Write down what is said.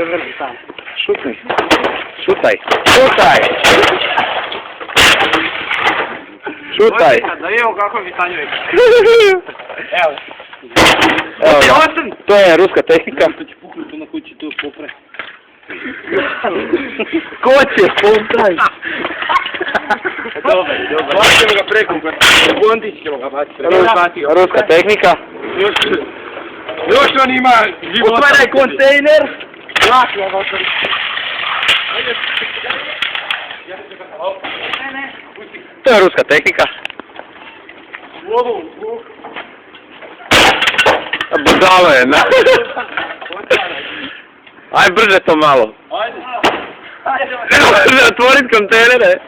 prevrni sam. Šutni. Šutaj. Šutaj. Šutaj. Da vidimo kako mi stanjuje. Evo. Evo ga. To je ruska tehnika. To će puknuti na kući, to popre. Ko će poprej? Dobar. Baćemo ga preko. Bondić ćemo ga baciti. Ruska tehnika. Još on ima života. Otvaraj kontejner. Laki ga otvori. To je ruska tehnika. Budalo je, na. Aj brže to malo. Ajde. Ne može otvorit kontejnere.